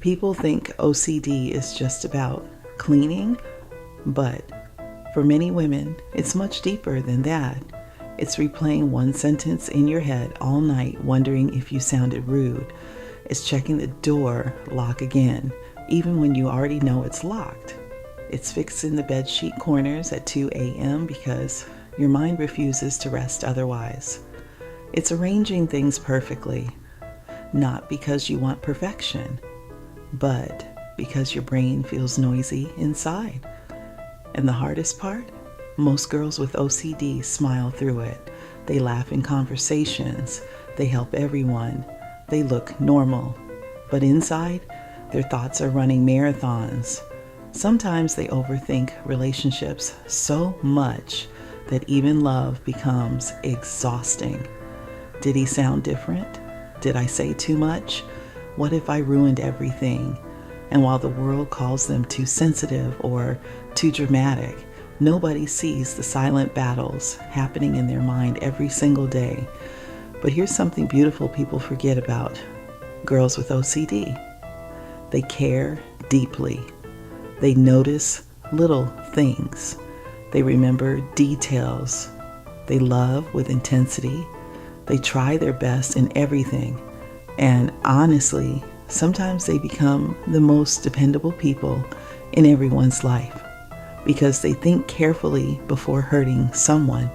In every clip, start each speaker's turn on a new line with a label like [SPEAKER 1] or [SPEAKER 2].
[SPEAKER 1] People think OCD is just about cleaning, but for many women, it's much deeper than that. It's replaying one sentence in your head all night, wondering if you sounded rude. It's checking the door lock again, even when you already know it's locked. It's fixing the bedsheet corners at 2 a.m. because your mind refuses to rest otherwise. It's arranging things perfectly, not because you want perfection, but because your brain feels noisy inside. And the hardest part? Most girls with OCD smile through it. They laugh in conversations. They help everyone. They look normal. But inside, their thoughts are running marathons. Sometimes they overthink relationships so much that even love becomes exhausting. Did he sound different? Did I say too much? What if I ruined everything? And while the world calls them too sensitive or too dramatic, nobody sees the silent battles happening in their mind every single day. But here's something beautiful people forget about girls with OCD. They care deeply. They notice little things. They remember details. They love with intensity. They try their best in everything. And honestly, sometimes they become the most dependable people in everyone's life because they think carefully before hurting someone.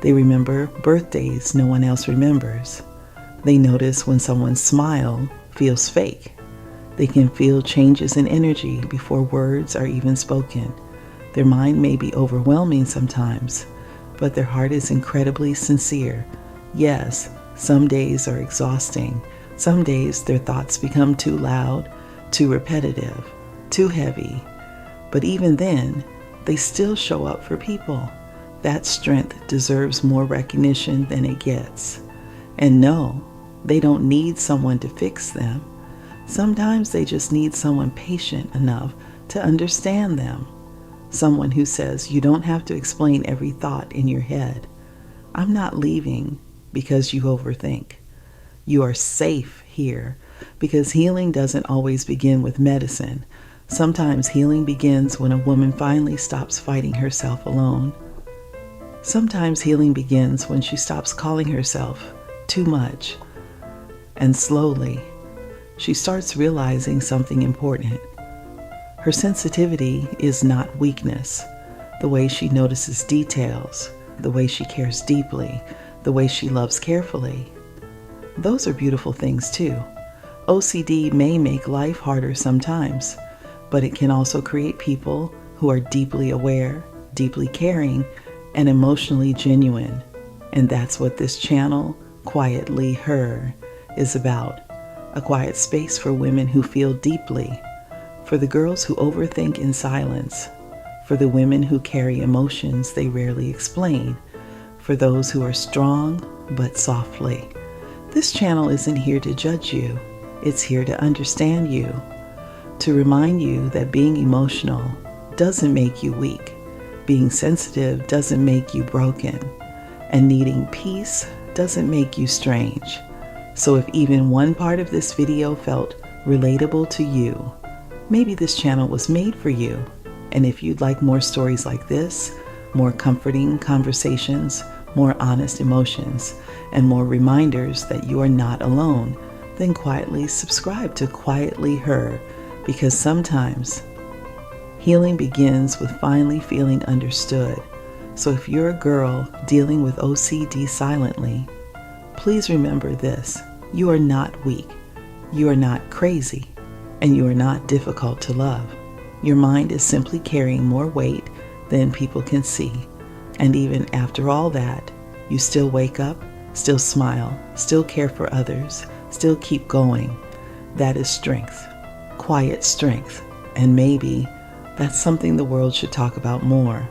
[SPEAKER 1] They remember birthdays no one else remembers. They notice when someone's smile feels fake. They can feel changes in energy before words are even spoken. Their mind may be overwhelming sometimes, but their heart is incredibly sincere. Yes, some days are exhausting. Some days their thoughts become too loud, too repetitive, too heavy. But even then, they still show up for people. That strength deserves more recognition than it gets. And no, they don't need someone to fix them. Sometimes they just need someone patient enough to understand them. Someone who says, you don't have to explain every thought in your head. I'm not leaving because you overthink. You are safe here because healing doesn't always begin with medicine. Sometimes healing begins when a woman finally stops fighting herself alone. Sometimes healing begins when she stops calling herself too much. And slowly, she starts realizing something important. Her sensitivity is not weakness. The way she notices details, the way she cares deeply, the way she loves carefully. Those are beautiful things too. OCD may make life harder sometimes, but it can also create people who are deeply aware, deeply caring, and emotionally genuine. And that's what this channel, Quietly Her, is about. A quiet space for women who feel deeply, for the girls who overthink in silence, for the women who carry emotions they rarely explain, for those who are strong but softly. This channel isn't here to judge you. It's here to understand you, to remind you that being emotional doesn't make you weak. Being sensitive doesn't make you broken. And needing peace doesn't make you strange. So if even one part of this video felt relatable to you, maybe this channel was made for you. And if you'd like more stories like this, more comforting conversations, more honest emotions, and more reminders that you are not alone, then quietly subscribe to Quietly Her, because sometimes healing begins with finally feeling understood. So if you're a girl dealing with OCD silently, please remember this: you are not weak, you are not crazy, and you are not difficult to love. Your mind is simply carrying more weight than people can see. And even after all that, you still wake up, still smile, still care for others, still keep going. That is strength, quiet strength. And maybe that's something the world should talk about more.